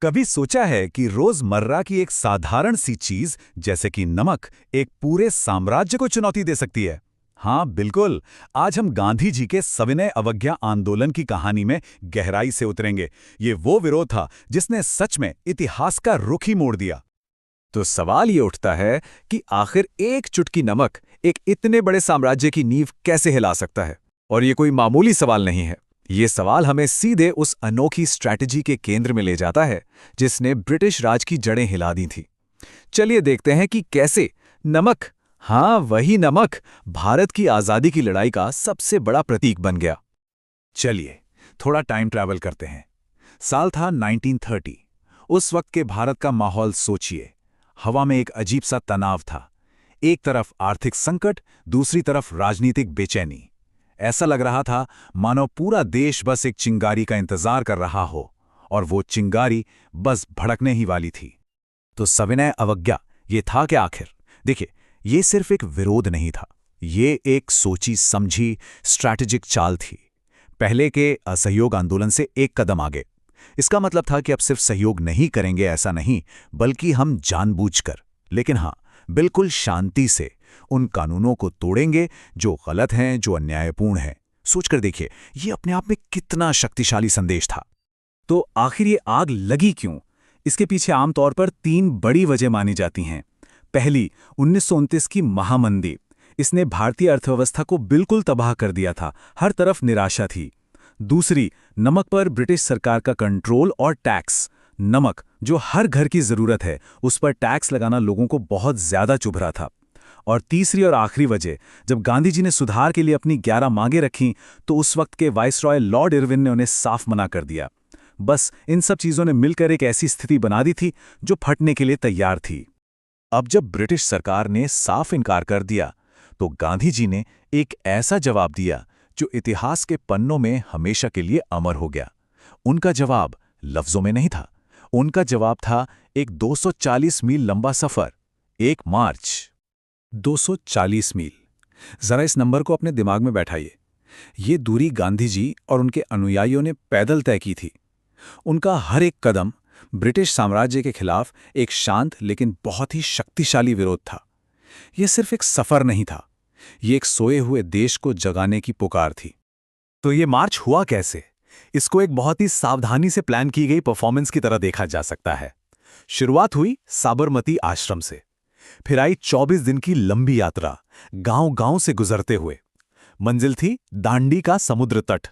कभी सोचा है कि रोजमर्रा की एक साधारण सी चीज जैसे कि नमक एक पूरे साम्राज्य को चुनौती दे सकती है? हाँ बिल्कुल। आज हम गांधी जी के सविनय अवज्ञा आंदोलन की कहानी में गहराई से उतरेंगे। ये वो विरोध था जिसने सच में इतिहास का रुख ही मोड़ दिया। तो सवाल ये उठता है कि आखिर एक चुटकी नमक एक इतने बड़े साम्राज्य की नींव कैसे हिला सकता है। और ये कोई मामूली सवाल नहीं है। ये सवाल हमें सीधे उस अनोखी स्ट्रैटेजी के केंद्र में ले जाता है जिसने ब्रिटिश राज की जड़ें हिला दी थी। चलिए देखते हैं कि कैसे नमक, हाँ वही नमक, भारत की आजादी की लड़ाई का सबसे बड़ा प्रतीक बन गया। चलिए थोड़ा टाइम ट्रैवल करते हैं। साल था 1930। उस वक्त के भारत का माहौल सोचिए। हवा में एक अजीब सा तनाव था। एक तरफ आर्थिक संकट, दूसरी तरफ राजनीतिक बेचैनी। ऐसा लग रहा था मानो पूरा देश बस एक चिंगारी का इंतजार कर रहा हो, और वो चिंगारी बस भड़कने ही वाली थी। तो सविनय अवज्ञा ये था क्या आखिर? देखिए, ये सिर्फ एक विरोध नहीं था, ये एक सोची समझी स्ट्रैटेजिक चाल थी। पहले के असहयोग आंदोलन से एक कदम आगे। इसका मतलब था कि अब सिर्फ सहयोग नहीं करेंगे ऐसा नहीं, बल्कि हम जानबूझकर, लेकिन हाँ बिल्कुल शांति से उन कानूनों को तोड़ेंगे जो गलत हैं, जो अन्यायपूर्ण हैं। सोचकर देखिए, ये अपने आप में कितना शक्तिशाली संदेश था। तो आखिर ये आग लगी क्यों? इसके पीछे आमतौर पर 3 बड़ी वजह मानी जाती हैं। पहली, 1929 की महामंदी। इसने भारतीय अर्थव्यवस्था को बिल्कुल तबाह कर दिया था, हर तरफ निराशा थी। दूसरी, नमक पर ब्रिटिश सरकार का कंट्रोल और टैक्स। नमक जो हर घर की जरूरत है, उस पर टैक्स लगाना लोगों को बहुत ज्यादा चुभ रहा था। और तीसरी और आखिरी वजह, जब गांधी जी ने सुधार के लिए अपनी 11 मांगें रखीं, तो उस वक्त के वाइसरॉय लॉर्ड इरविन ने उन्हें साफ मना कर दिया। बस इन सब चीजों ने मिलकर एक ऐसी स्थिति बना दी थी जो फटने के लिए तैयार थी। अब जब ब्रिटिश सरकार ने साफ इनकार कर दिया, तो गांधी जी ने एक ऐसा जवाब दिया जो इतिहास के पन्नों में हमेशा के लिए अमर हो गया। उनका जवाब लफ्जों में नहीं था, उनका जवाब था एक 240 मील लंबा सफर, एक मार्च। 240 मील। जरा इस नंबर को अपने दिमाग में बैठाइए। ये दूरी गांधी जी और उनके अनुयायियों ने पैदल तय की थी। उनका हर एक कदम ब्रिटिश साम्राज्य के खिलाफ एक शांत लेकिन बहुत ही शक्तिशाली विरोध था। यह सिर्फ एक सफर नहीं था, ये एक सोए हुए देश को जगाने की पुकार थी। तो ये मार्च हुआ कैसे? इसको एक बहुत ही सावधानी से प्लान की गई परफॉर्मेंस की तरह देखा जा सकता है। शुरुआत हुई साबरमती आश्रम से, फिर आई 24 दिन की लंबी यात्रा, गांव-गांव से गुजरते हुए। मंजिल थी दांडी का समुद्र तट,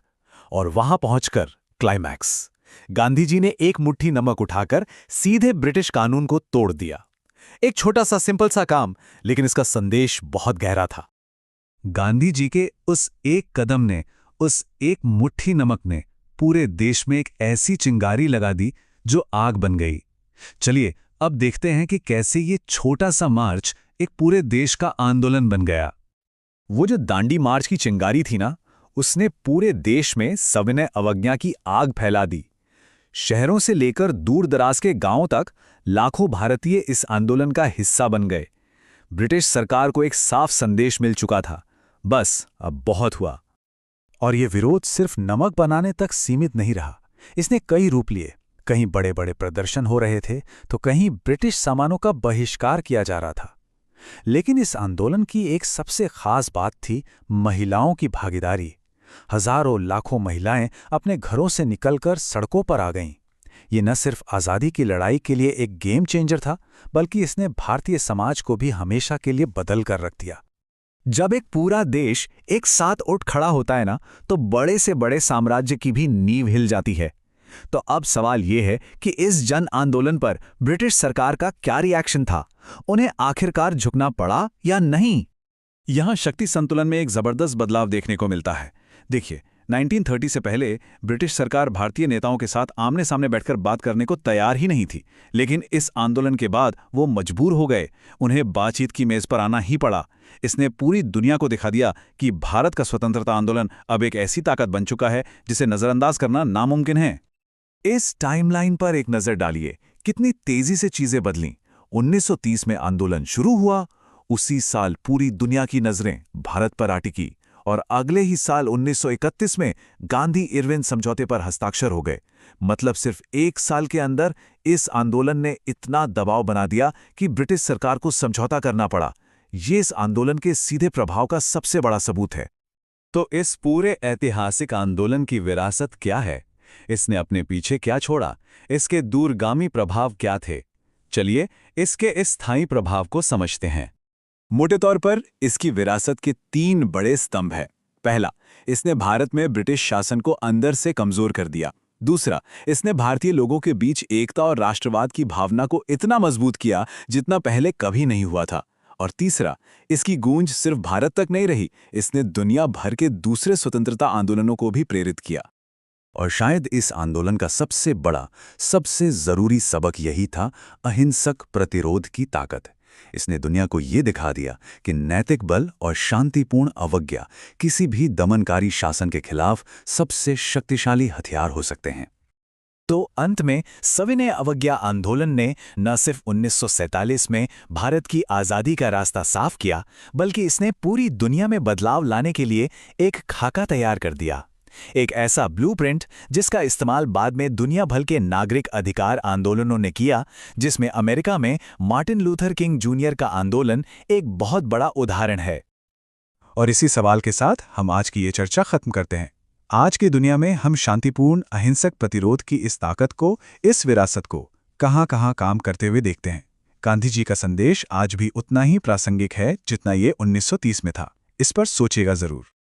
और वहां पहुंचकर क्लाइमैक्स। गांधी जी ने एक मुट्ठी नमक उठाकर सीधे ब्रिटिश कानून को तोड़ दिया। एक छोटा सा सिंपल सा काम, लेकिन इसका संदेश बहुत गहरा था। गांधी जी के उस एक कदम ने, उस एक मुट्ठी नमक ने पूरे देश में एक ऐसी चिंगारी लगा दी जो आग बन गई। चलिए अब देखते हैं कि कैसे ये छोटा सा मार्च एक पूरे देश का आंदोलन बन गया। वो जो दांडी मार्च की चिंगारी थी ना, उसने पूरे देश में सविनय अवज्ञा की आग फैला दी। शहरों से लेकर दूर दराज के गांवों तक लाखों भारतीय इस आंदोलन का हिस्सा बन गए। ब्रिटिश सरकार को एक साफ संदेश मिल चुका था, बस अब बहुत हुआ। और ये विरोध सिर्फ नमक बनाने तक सीमित नहीं रहा, इसने कई रूप लिए। कहीं बड़े बड़े प्रदर्शन हो रहे थे, तो कहीं ब्रिटिश सामानों का बहिष्कार किया जा रहा था। लेकिन इस आंदोलन की एक सबसे खास बात थी महिलाओं की भागीदारी। हजारों लाखों महिलाएं अपने घरों से निकलकर सड़कों पर आ गईं। ये न सिर्फ आज़ादी की लड़ाई के लिए एक गेम चेंजर था, बल्कि इसने भारतीय समाज को भी हमेशा के लिए बदल कर रख दिया। जब एक पूरा देश एक साथ उठ खड़ा होता है ना, तो बड़े से बड़े साम्राज्य की भी नींव हिल जाती है। तो अब सवाल यह है कि इस जन आंदोलन पर ब्रिटिश सरकार का क्या रिएक्शन था? उन्हें आखिरकार झुकना पड़ा या नहीं? यहां शक्ति संतुलन में एक जबरदस्त बदलाव देखने को मिलता है। देखिए, 1930 से पहले ब्रिटिश सरकार भारतीय नेताओं के साथ आमने सामने बैठकर बात करने को तैयार ही नहीं थी। लेकिन इस आंदोलन के बाद वो मजबूर हो गए, उन्हें बातचीत की मेज पर आना ही पड़ा। इसने पूरी दुनिया को दिखा दिया कि भारत का स्वतंत्रता आंदोलन अब एक ऐसी ताकत बन चुका है जिसे नजरअंदाज करना नामुमकिन है। इस टाइमलाइन पर एक नजर डालिए, कितनी तेजी से चीजें बदलीं। 1930 में आंदोलन शुरू हुआ, उसी साल पूरी दुनिया की नजरें भारत पर आ टिकी, और अगले ही साल 1931 में गांधी-इरविन समझौते पर हस्ताक्षर हो गए। मतलब सिर्फ 1 साल के अंदर इस आंदोलन ने इतना दबाव बना दिया कि ब्रिटिश सरकार को समझौता करना पड़ा। ये इस आंदोलन के सीधे प्रभाव का सबसे बड़ा सबूत है। तो इस पूरे ऐतिहासिक आंदोलन की विरासत क्या है? इसने अपने पीछे क्या छोड़ा? इसके दूरगामी प्रभाव क्या थे? चलिए इसके इस स्थायी प्रभाव को समझते हैं। मोटे तौर पर इसकी विरासत के 3 बड़े स्तंभ हैं। पहला, इसने भारत में ब्रिटिश शासन को अंदर से कमजोर कर दिया। दूसरा, इसने भारतीय लोगों के बीच एकता और राष्ट्रवाद की भावना को इतना मजबूत किया जितना पहले कभी नहीं हुआ था। और तीसरा, इसकी गूंज सिर्फ भारत तक नहीं रही, इसने दुनिया भर के दूसरे स्वतंत्रता आंदोलनों को भी प्रेरित किया। और शायद इस आंदोलन का सबसे बड़ा, सबसे जरूरी सबक यही था, अहिंसक प्रतिरोध की ताकत। इसने दुनिया को ये दिखा दिया कि नैतिक बल और शांतिपूर्ण अवज्ञा किसी भी दमनकारी शासन के खिलाफ सबसे शक्तिशाली हथियार हो सकते हैं। तो अंत में सविनय अवज्ञा आंदोलन ने न सिर्फ 1947 में भारत की आज़ादी का रास्ता साफ किया, बल्कि इसने पूरी दुनिया में बदलाव लाने के लिए एक खाका तैयार कर दिया। एक ऐसा ब्लूप्रिंट जिसका इस्तेमाल बाद में दुनिया भर के नागरिक अधिकार आंदोलनों ने किया, जिसमें अमेरिका में मार्टिन लूथर किंग जूनियर का आंदोलन एक बहुत बड़ा उदाहरण है। और इसी सवाल के साथ हम आज की ये चर्चा खत्म करते हैं। आज की दुनिया में हम शांतिपूर्ण अहिंसक प्रतिरोध की इस ताकत को, इस विरासत को कहां-कहां काम करते हुए देखते हैं। गांधी जी का संदेश आज भी उतना ही प्रासंगिक है जितना ये 1930 में था। इस पर सोचिएगा जरूर।